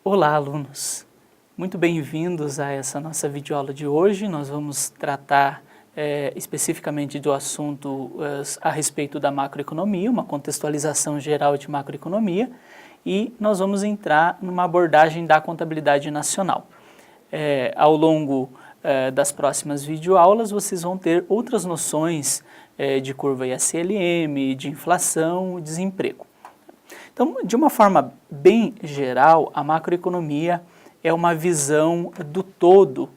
Olá, alunos! Muito bem-vindos a essa nossa videoaula de hoje. Nós vamos tratar especificamente do assunto a respeito da macroeconomia, uma contextualização geral de macroeconomia, e nós vamos entrar numa abordagem da contabilidade nacional. Ao longo das próximas videoaulas, vocês vão ter outras noções de curva ISLM, de inflação e desemprego. Então, de uma forma bem geral, a macroeconomia é uma visão do todo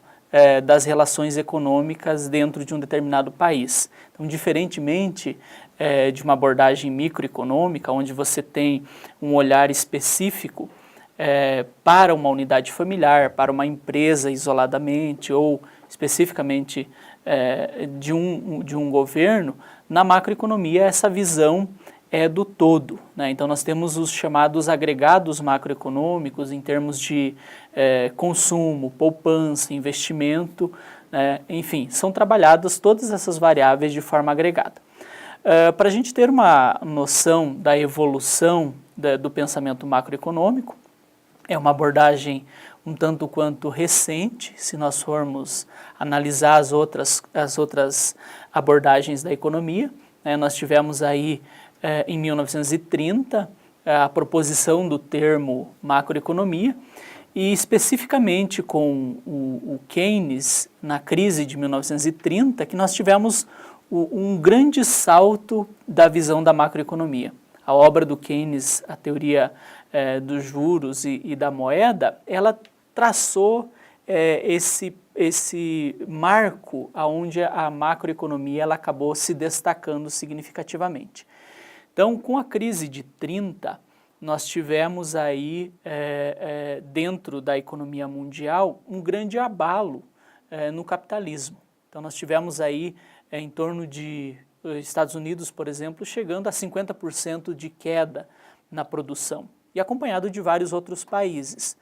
das relações econômicas dentro de um determinado país. Então, diferentemente de uma abordagem microeconômica, onde você tem um olhar específico para uma unidade familiar, para uma empresa isoladamente ou especificamente de um governo, na macroeconomia essa visão é do todo, né? Então nós temos os chamados agregados macroeconômicos em termos de consumo, poupança, investimento, enfim, são trabalhadas todas essas variáveis de forma agregada. Para a gente ter uma noção da evolução do pensamento macroeconômico, é uma abordagem um tanto quanto recente, se nós formos analisar as outras abordagens da economia, né? Nós tivemos aí em 1930, a proposição do termo macroeconomia, e especificamente com o Keynes, na crise de 1930, que nós tivemos um grande salto da visão da macroeconomia. A obra do Keynes, a teoria dos juros e da moeda, ela traçou esse marco onde a macroeconomia ela acabou se destacando significativamente. Então, com a crise de 30, nós tivemos aí, dentro da economia mundial, um grande abalo no capitalismo. Então, nós tivemos aí em torno de Estados Unidos, por exemplo, chegando a 50% de queda na produção, e acompanhado de vários outros países.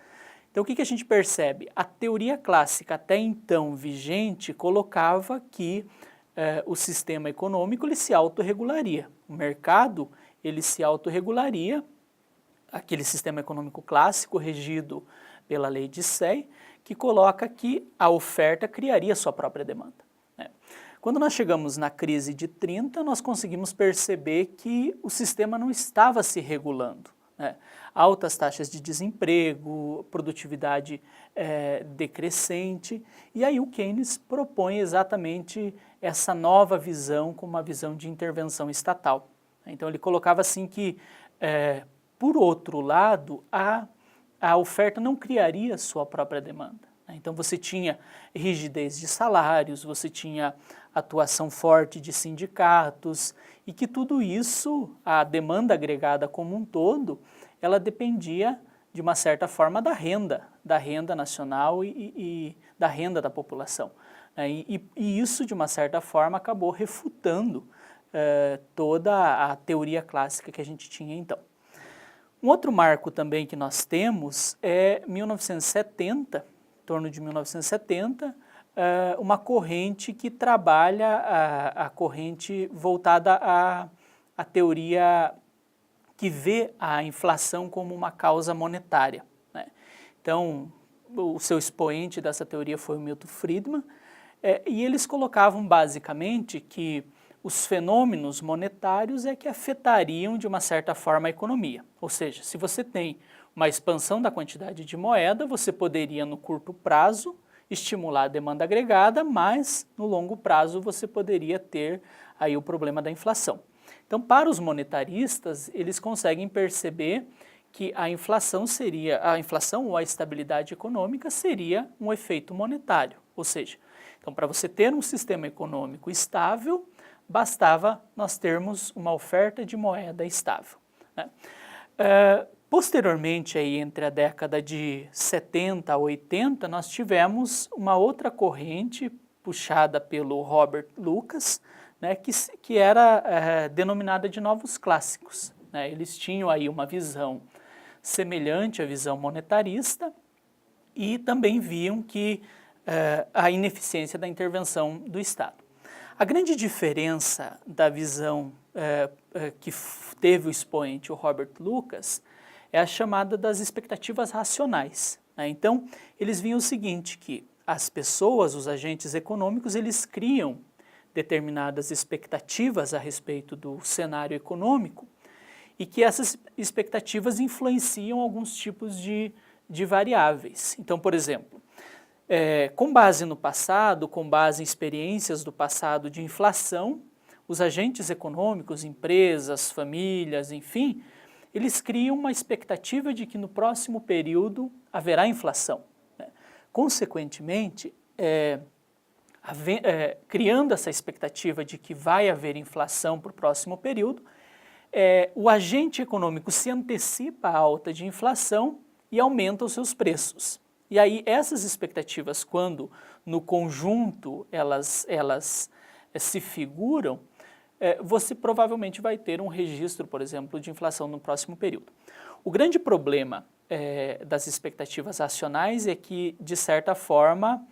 Então, o que a gente percebe? A teoria clássica até então vigente colocava que o sistema econômico ele se autorregularia. O mercado ele se autorregularia, aquele sistema econômico clássico regido pela lei de Say, que coloca que a oferta criaria sua própria demanda, né? Quando nós chegamos na crise de 30, nós conseguimos perceber que o sistema não estava se regulando, né? Altas taxas de desemprego, produtividade decrescente, e aí o Keynes propõe exatamente essa nova visão como uma visão de intervenção estatal. Então ele colocava assim que, por outro lado, a oferta não criaria sua própria demanda, né? Então você tinha rigidez de salários, você tinha atuação forte de sindicatos, e que tudo isso, a demanda agregada como um todo, ela dependia, de uma certa forma, da renda nacional e da renda da população, né? E isso, de uma certa forma, acabou refutando toda a teoria clássica que a gente tinha então. Um outro marco também que nós temos é 1970, em torno de 1970, uma corrente que trabalha a corrente voltada à teoria que vê a inflação como uma causa monetária, né? Então, o seu expoente dessa teoria foi o Milton Friedman, e eles colocavam basicamente que os fenômenos monetários é que afetariam de uma certa forma a economia. Ou seja, se você tem uma expansão da quantidade de moeda, você poderia no curto prazo estimular a demanda agregada, mas no longo prazo você poderia ter aí o problema da inflação. Então, para os monetaristas, eles conseguem perceber que a inflação ou a estabilidade econômica seria um efeito monetário. Ou seja, então para você ter um sistema econômico estável, bastava nós termos uma oferta de moeda estável, né? Posteriormente, aí, entre a década de 70 a 80, nós tivemos uma outra corrente puxada pelo Robert Lucas, né, que era denominada de novos clássicos, né? Eles tinham aí uma visão semelhante à visão monetarista e também viam que a ineficiência da intervenção do Estado. A grande diferença da visão que teve o expoente, o Robert Lucas, é a chamada das expectativas racionais, né? Então, eles viam o seguinte, que as pessoas, os agentes econômicos, eles criam determinadas expectativas a respeito do cenário econômico e que essas expectativas influenciam alguns tipos de variáveis. Então, por exemplo, com base no passado, com base em experiências do passado de inflação, os agentes econômicos, empresas, famílias, enfim, eles criam uma expectativa de que no próximo período haverá inflação, né? Consequentemente, criando essa expectativa de que vai haver inflação para o próximo período, o agente econômico se antecipa à alta de inflação e aumenta os seus preços. E aí essas expectativas, quando no conjunto elas se figuram, você provavelmente vai ter um registro, por exemplo, de inflação no próximo período. O grande problema das expectativas racionais é que, de certa forma,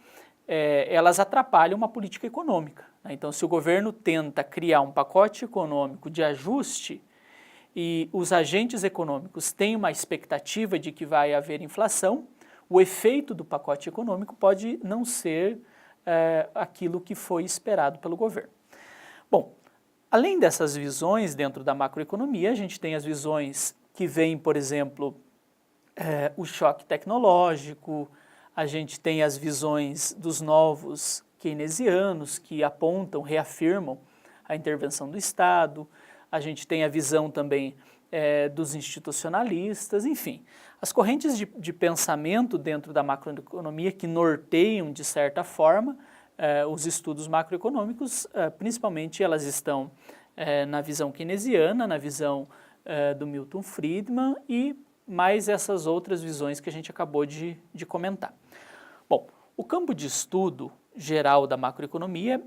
elas atrapalham uma política econômica, né? Então, se o governo tenta criar um pacote econômico de ajuste e os agentes econômicos têm uma expectativa de que vai haver inflação, o efeito do pacote econômico pode não ser aquilo que foi esperado pelo governo. Bom, além dessas visões dentro da macroeconomia, a gente tem as visões que vêm, por exemplo, o choque tecnológico, a gente tem as visões dos novos keynesianos que apontam, reafirmam a intervenção do Estado, a gente tem a visão também dos institucionalistas, enfim. As correntes de pensamento dentro da macroeconomia que norteiam, de certa forma, os estudos macroeconômicos, principalmente elas estão na visão keynesiana, na visão do Milton Friedman e mais essas outras visões que a gente acabou de comentar. Bom, o campo de estudo geral da macroeconomia,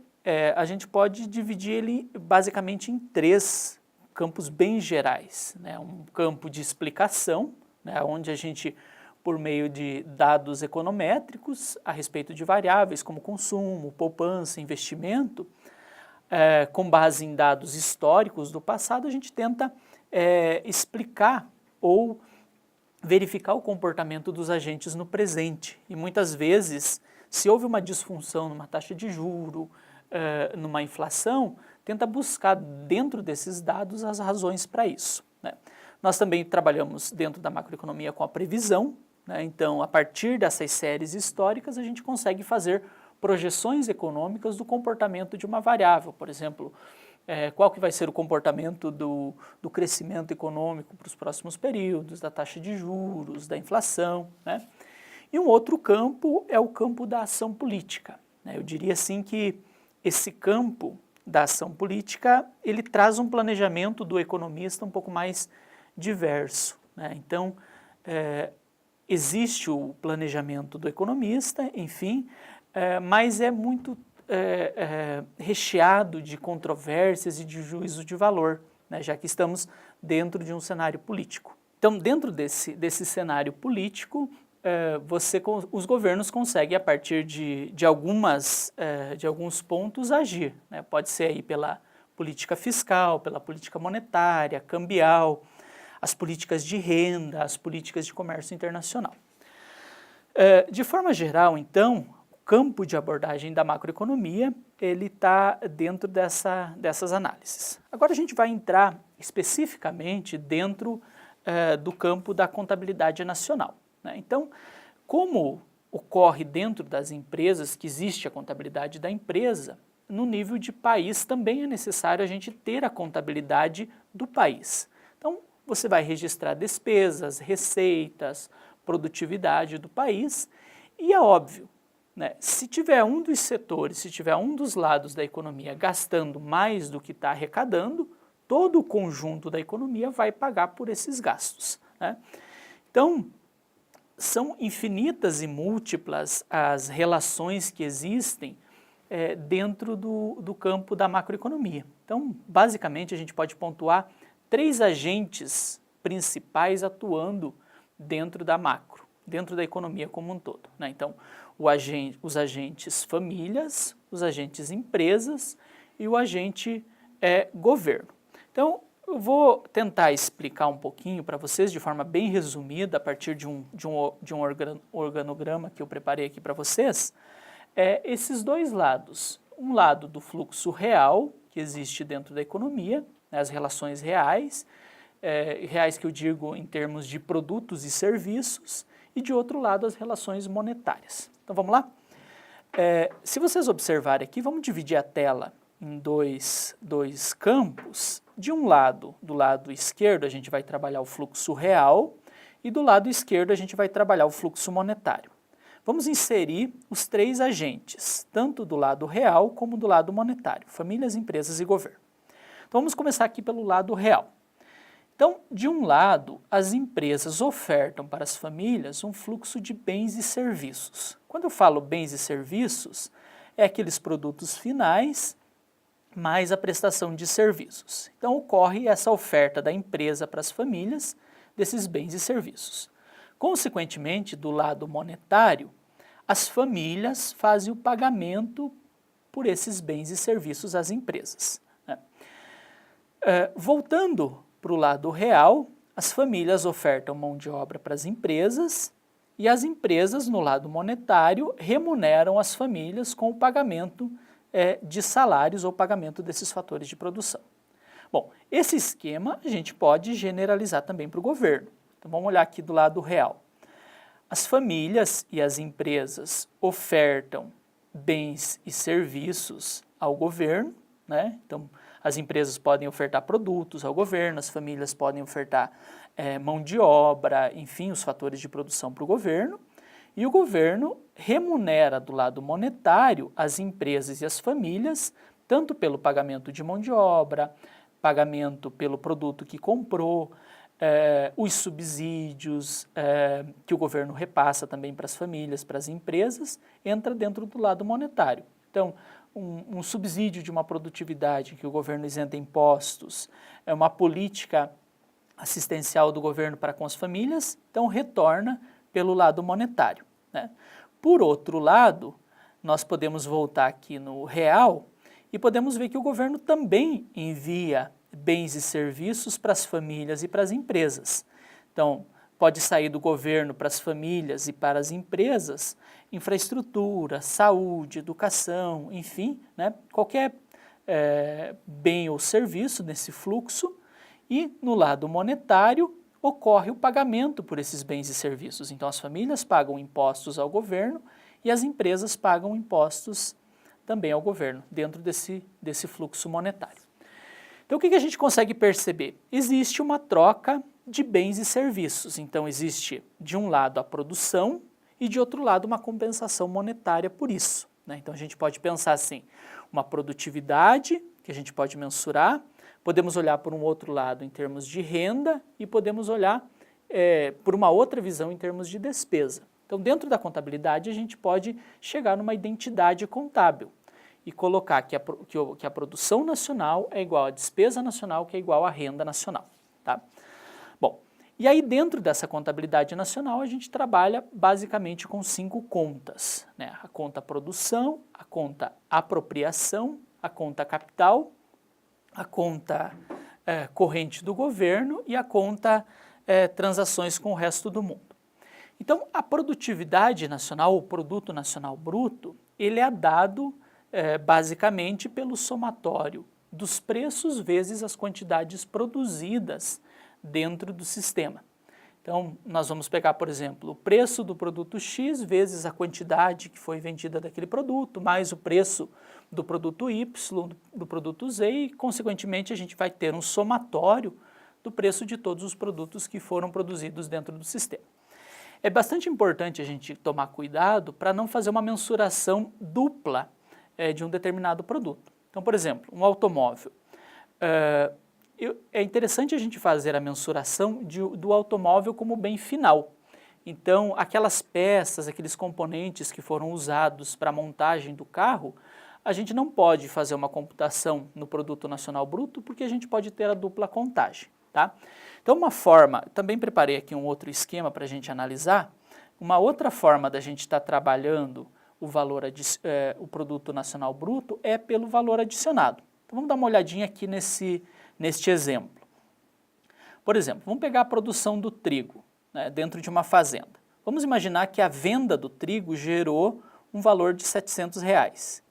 a gente pode dividir ele basicamente em 3 campos bem gerais, né? Um campo de explicação, né? Onde a gente, por meio de dados econométricos a respeito de variáveis como consumo, poupança, investimento, com base em dados históricos do passado, a gente tenta explicar ou verificar o comportamento dos agentes no presente. E muitas vezes, se houve uma disfunção numa taxa de juro, numa inflação, tenta buscar dentro desses dados as razões para isso, né? Nós também trabalhamos dentro da macroeconomia com a previsão, né? Então, a partir dessas séries históricas, a gente consegue fazer projeções econômicas do comportamento de uma variável. Por exemplo, qual que vai ser o comportamento do crescimento econômico para os próximos períodos, da taxa de juros, da inflação, né? E um outro campo é o campo da ação política, né? Eu diria assim que esse campo da ação política, ele traz um planejamento do economista um pouco mais diverso, né? Então, existe o planejamento do economista, enfim, mas é muito recheado de controvérsias e de juízo de valor, né? Já que estamos dentro de um cenário político. Então, dentro desse cenário político, os governos conseguem, a partir de alguns pontos, agir, né? Pode ser aí pela política fiscal, pela política monetária, cambial, as políticas de renda, as políticas de comércio internacional. De forma geral, então, o campo de abordagem da macroeconomia, ele está dentro dessas análises. Agora a gente vai entrar especificamente dentro do campo da contabilidade nacional, né? Então, como ocorre dentro das empresas que existe a contabilidade da empresa, no nível de país também é necessário a gente ter a contabilidade do país. Então, você vai registrar despesas, receitas, produtividade do país e é óbvio, né, se tiver um dos setores, se tiver um dos lados da economia gastando mais do que está arrecadando, todo o conjunto da economia vai pagar por esses gastos, né? Então, são infinitas e múltiplas as relações que existem dentro do campo da macroeconomia. Então, basicamente, a gente pode pontuar 3 agentes principais atuando dentro da macro, dentro da economia como um todo, né? Então, os agentes famílias, os agentes empresas e o agente governo. Então, eu vou tentar explicar um pouquinho para vocês de forma bem resumida, a partir de um organograma que eu preparei aqui para vocês, esses dois lados. Um lado do fluxo real, que existe dentro da economia, né, as relações reais, reais que eu digo em termos de produtos e serviços, e de outro lado as relações monetárias. Então vamos lá? Se vocês observarem aqui, vamos dividir a tela em dois campos. De um lado, do lado esquerdo, a gente vai trabalhar o fluxo real e do lado esquerdo a gente vai trabalhar o fluxo monetário. Vamos inserir os três agentes, tanto do lado real como do lado monetário, famílias, empresas e governo. Então vamos começar aqui pelo lado real. Então, de um lado, as empresas ofertam para as famílias um fluxo de bens e serviços. Quando eu falo bens e serviços, é aqueles produtos finais mais a prestação de serviços. Então, ocorre essa oferta da empresa para as famílias desses bens e serviços. Consequentemente, do lado monetário, as famílias fazem o pagamento por esses bens e serviços às empresas, né? Voltando para o lado real, as famílias ofertam mão de obra para as empresas e as empresas, no lado monetário, remuneram as famílias com o pagamento de salários ou pagamento desses fatores de produção. Bom, esse esquema a gente pode generalizar também para o governo. Então vamos olhar aqui do lado real. As famílias e as empresas ofertam bens e serviços ao governo, né? Então as empresas podem ofertar produtos ao governo, as famílias podem ofertar mão de obra, enfim, os fatores de produção para o governo. E o governo remunera do lado monetário as empresas e as famílias, tanto pelo pagamento de mão de obra, pagamento pelo produto que comprou, os subsídios que o governo repassa também para as famílias, para as empresas, entra dentro do lado monetário. Então, um subsídio de uma produtividade que o governo isenta impostos, é uma política assistencial do governo para com as famílias, então retorna pelo lado monetário, né? Por outro lado, nós podemos voltar aqui no real e podemos ver que o governo também envia bens e serviços para as famílias e para as empresas. Então, pode sair do governo para as famílias e para as empresas infraestrutura, saúde, educação, enfim, né? Qualquer bem ou serviço nesse fluxo, e no lado monetário ocorre o pagamento por esses bens e serviços. Então as famílias pagam impostos ao governo e as empresas pagam impostos também ao governo, dentro desse fluxo monetário. Então o que a gente consegue perceber? Existe uma troca de bens e serviços. Então existe de um lado a produção e de outro lado uma compensação monetária por isso, né? Então a gente pode pensar assim, uma produtividade que a gente pode mensurar, podemos olhar por um outro lado em termos de renda e podemos olhar por uma outra visão em termos de despesa. Então dentro da contabilidade a gente pode chegar numa identidade contábil e colocar que a produção nacional é igual à despesa nacional, que é igual à renda nacional, tá? Bom, e aí dentro dessa contabilidade nacional a gente trabalha basicamente com 5 contas, né? A conta produção, a conta apropriação, a conta capital, a conta corrente do governo e a conta transações com o resto do mundo. Então a produtividade nacional, o produto nacional bruto, ele é dado basicamente pelo somatório dos preços vezes as quantidades produzidas dentro do sistema. Então, nós vamos pegar, por exemplo, o preço do produto X vezes a quantidade que foi vendida daquele produto, mais o preço do produto Y, do produto Z, e, consequentemente, a gente vai ter um somatório do preço de todos os produtos que foram produzidos dentro do sistema. É bastante importante a gente tomar cuidado para não fazer uma mensuração dupla de um determinado produto. Então, por exemplo, um automóvel. É interessante a gente fazer a mensuração do automóvel como bem final. Então, aquelas peças, aqueles componentes que foram usados para a montagem do carro, a gente não pode fazer uma computação no produto nacional bruto porque a gente pode ter a dupla contagem, tá? Então, uma forma, também preparei aqui um outro esquema para a gente analisar, uma outra forma da gente estar trabalhando o produto nacional bruto é pelo valor adicionado. Então, vamos dar uma olhadinha aqui neste exemplo. Por exemplo, vamos pegar a produção do trigo, né, dentro de uma fazenda. Vamos imaginar que a venda do trigo gerou um valor de R$700.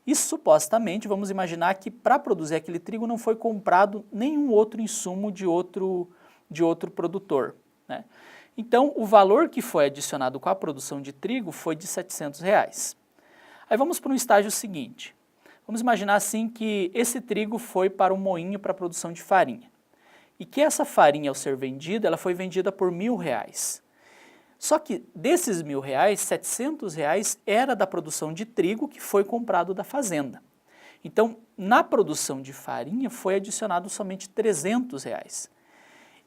E supostamente, vamos imaginar que para produzir aquele trigo não foi comprado nenhum outro insumo de outro produtor, né? Então, o valor que foi adicionado com a produção de trigo foi de R$700. Aí vamos para um estágio seguinte. Vamos imaginar assim que esse trigo foi para um moinho para a produção de farinha. E que essa farinha, ao ser vendida, ela foi vendida por R$1.000. Só que desses R$1.000, R$700 era da produção de trigo que foi comprado da fazenda. Então, na produção de farinha foi adicionado somente R$300.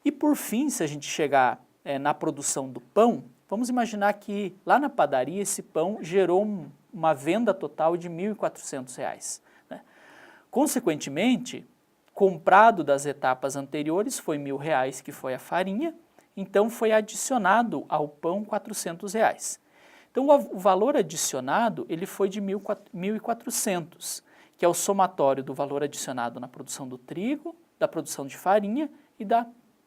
E por fim, se a gente chegar na produção do pão, vamos imaginar que lá na padaria esse pão gerou uma venda total de R$1.400, né? Consequentemente, comprado das etapas anteriores foi R$1.000, que foi a farinha, então foi adicionado ao pão R$400. Então o valor adicionado ele foi de 1.400, que é o somatório do valor adicionado na produção do trigo, da produção de farinha e da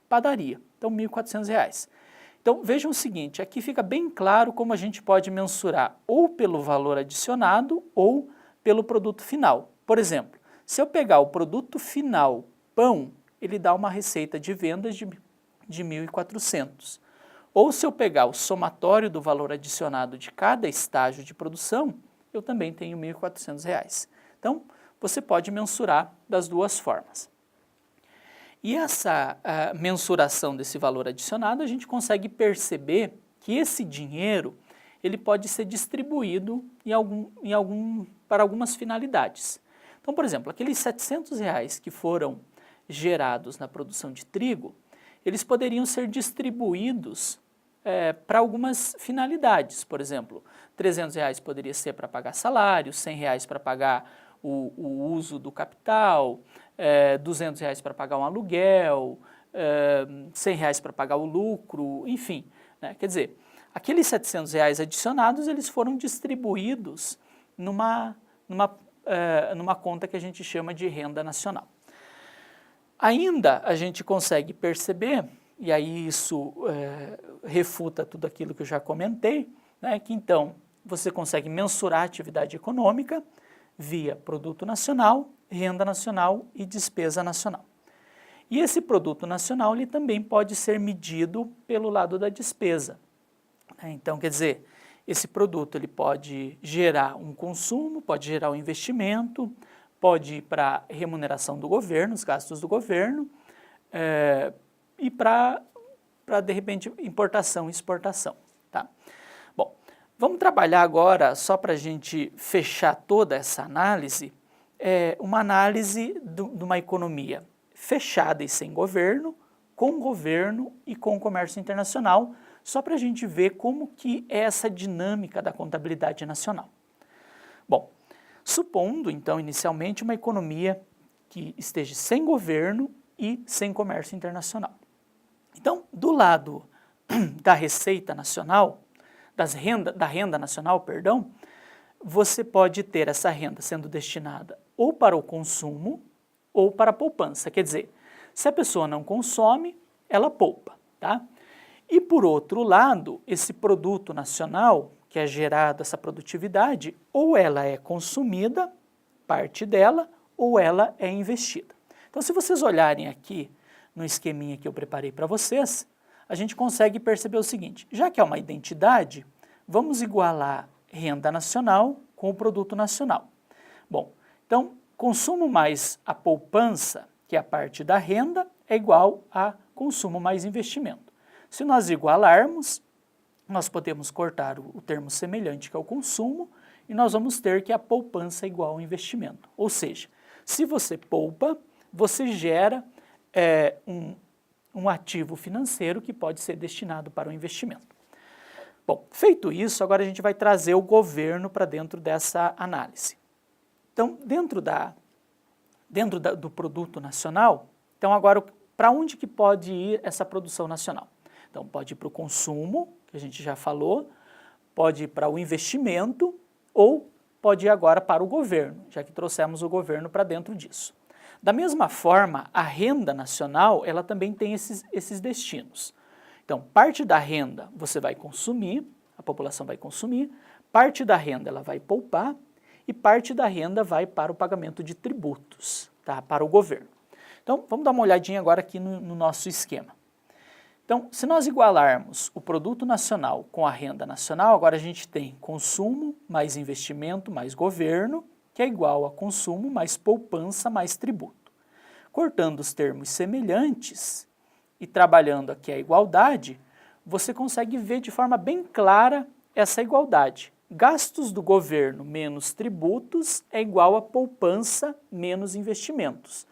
padaria. Então R$1.400. Então vejam o seguinte, aqui fica bem claro como a gente pode mensurar ou pelo valor adicionado ou pelo produto final. Por exemplo, se eu pegar o produto final, pão, ele dá uma receita de vendas de 1.400. Ou se eu pegar o somatório do valor adicionado de cada estágio de produção, eu também tenho R$1.400. Então, você pode mensurar das duas formas. E essa mensuração desse valor adicionado, a gente consegue perceber que esse dinheiro ele pode ser distribuído para algumas finalidades. Então, por exemplo, aqueles R$700 que foram gerados na produção de trigo, eles poderiam ser distribuídos para algumas finalidades. Por exemplo, R$300 poderia ser para pagar salário, R$100 para pagar o uso do capital, R$200 para pagar um aluguel, R$100 para pagar o lucro, enfim, né? Quer dizer, aqueles R$700 adicionados, eles foram distribuídos numa conta que a gente chama de renda nacional. Ainda a gente consegue perceber, e aí isso refuta tudo aquilo que eu já comentei, né, que então você consegue mensurar a atividade econômica via produto nacional, renda nacional e despesa nacional. E esse produto nacional ele também pode ser medido pelo lado da despesa, né? Então, quer dizer, esse produto ele pode gerar um consumo, pode gerar um investimento, pode ir para remuneração do governo, os gastos do governo, e para, de repente, importação e exportação, tá? Bom, vamos trabalhar agora, só para a gente fechar toda essa análise, uma análise de uma economia fechada e sem governo, com governo e com comércio internacional, só para a gente ver como que é essa dinâmica da contabilidade nacional. Bom, supondo, então, inicialmente, uma economia que esteja sem governo e sem comércio internacional. Então, do lado da receita nacional, da renda nacional, perdão, você pode ter essa renda sendo destinada ou para o consumo ou para a poupança. Quer dizer, se a pessoa não consome, ela poupa, tá? E por outro lado, esse produto nacional, que é gerado, essa produtividade, ou ela é consumida, parte dela, ou ela é investida. Então, se vocês olharem aqui no esqueminha que eu preparei para vocês, a gente consegue perceber o seguinte, já que é uma identidade, vamos igualar renda nacional com o produto nacional. Bom, então, consumo mais a poupança, que é a parte da renda, é igual a consumo mais investimento. Se nós igualarmos, nós podemos cortar o termo semelhante, que é o consumo, e nós vamos ter que a poupança é igual ao investimento. Ou seja, se você poupa, você gera um ativo financeiro que pode ser destinado para o investimento. Bom, feito isso, agora a gente vai trazer o governo para dentro dessa análise. Então, dentro do produto nacional, então agora para onde que pode ir essa produção nacional? Então, pode ir para o consumo, que a gente já falou, pode ir para o investimento ou pode ir agora para o governo, já que trouxemos o governo para dentro disso. Da mesma forma, a renda nacional, ela também tem esses destinos. Então, parte da renda você vai consumir, a população vai consumir, parte da renda ela vai poupar e parte da renda vai para o pagamento de tributos, tá? Para o governo. Então, vamos dar uma olhadinha agora aqui no nosso esquema. Então, se nós igualarmos o produto nacional com a renda nacional, agora a gente tem consumo mais investimento mais governo, que é igual a consumo mais poupança mais tributo. Cortando os termos semelhantes e trabalhando aqui a igualdade, você consegue ver de forma bem clara essa igualdade. Gastos do governo menos tributos é igual a poupança menos investimentos.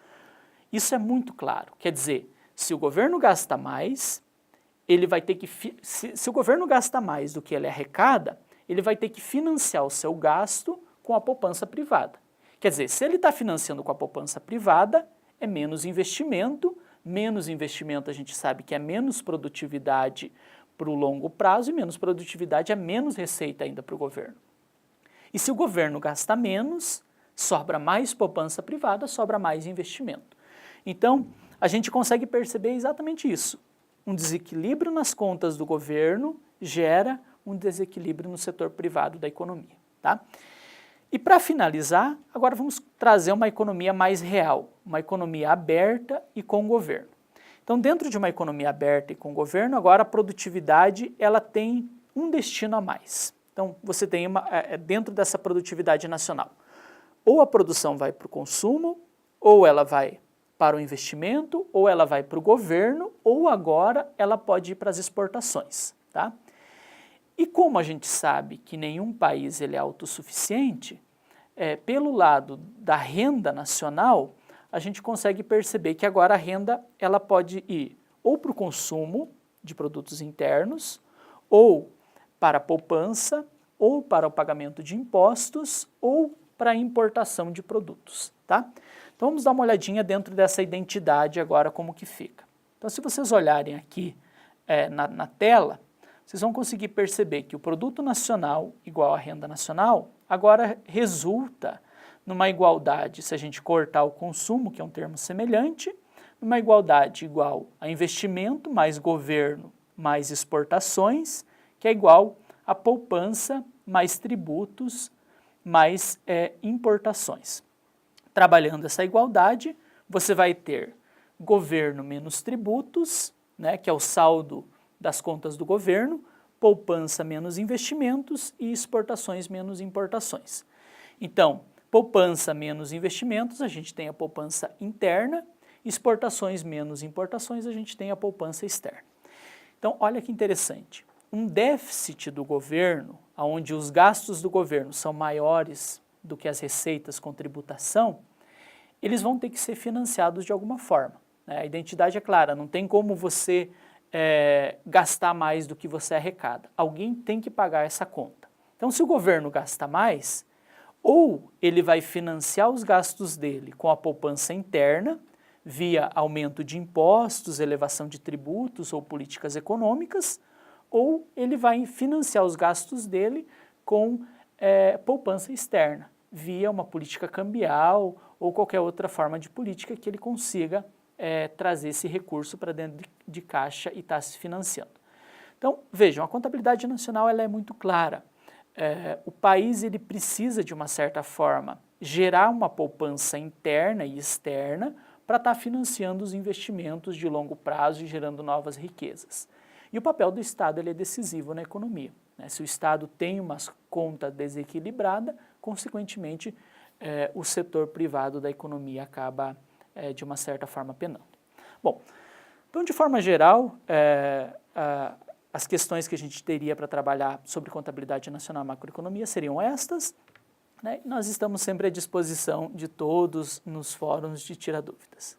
Isso é muito claro, quer dizer, se o governo gasta mais, ele vai ter que, se o governo gasta mais do que ele arrecada, ele vai ter que financiar o seu gasto com a poupança privada. Quer dizer, se ele está financiando com a poupança privada, é menos investimento a gente sabe que é menos produtividade para o longo prazo e menos produtividade é menos receita ainda para o governo. E se o governo gasta menos, sobra mais poupança privada, sobra mais investimento. Então, a gente consegue perceber exatamente isso. Um desequilíbrio nas contas do governo gera um desequilíbrio no setor privado da economia, tá? E para finalizar, agora vamos trazer uma economia mais real, uma economia aberta e com governo. Então, dentro de uma economia aberta e com governo, agora a produtividade ela tem um destino a mais. Então, você tem dentro dessa produtividade nacional, ou a produção vai para o consumo, ou ela vai para o investimento, ou ela vai para o governo, ou agora ela pode ir para as exportações, tá? E como a gente sabe que nenhum país ele é autossuficiente, pelo lado da renda nacional, a gente consegue perceber que agora a renda ela pode ir ou para o consumo de produtos internos, ou para a poupança, ou para o pagamento de impostos, ou para a importação de produtos, tá? Então vamos dar uma olhadinha dentro dessa identidade agora como que fica. Então se vocês olharem aqui na tela, vocês vão conseguir perceber que o produto nacional igual à renda nacional agora resulta numa igualdade, se a gente cortar o consumo, que é um termo semelhante, numa igualdade igual a investimento mais governo mais exportações, que é igual a poupança mais tributos mais importações. Trabalhando essa igualdade, você vai ter governo menos tributos, né, que é o saldo das contas do governo, poupança menos investimentos e exportações menos importações. Então, poupança menos investimentos, a gente tem a poupança interna, exportações menos importações, a gente tem a poupança externa. Então, olha que interessante, um déficit do governo, onde os gastos do governo são maiores do que as receitas com tributação, eles vão ter que ser financiados de alguma forma, né? A identidade é clara, não tem como você gastar mais do que você arrecada. Alguém tem que pagar essa conta. Então, se o governo gasta mais, ou ele vai financiar os gastos dele com a poupança interna, via aumento de impostos, elevação de tributos ou políticas econômicas, ou ele vai financiar os gastos dele com poupança externa, via uma política cambial ou qualquer outra forma de política que ele consiga trazer esse recurso para dentro de caixa e estar se financiando. Então, vejam, a contabilidade nacional ela é muito clara. O país ele precisa, de uma certa forma, gerar uma poupança interna e externa para estar financiando os investimentos de longo prazo e gerando novas riquezas. E o papel do Estado ele é decisivo na economia, né? Se o Estado tem uma conta desequilibrada, consequentemente, o setor privado da economia acaba, de uma certa forma, penando. Bom, então, de forma geral, as questões que a gente teria para trabalhar sobre contabilidade nacional e macroeconomia seriam estas, né? Nós estamos sempre à disposição de todos nos fóruns de Tira Dúvidas.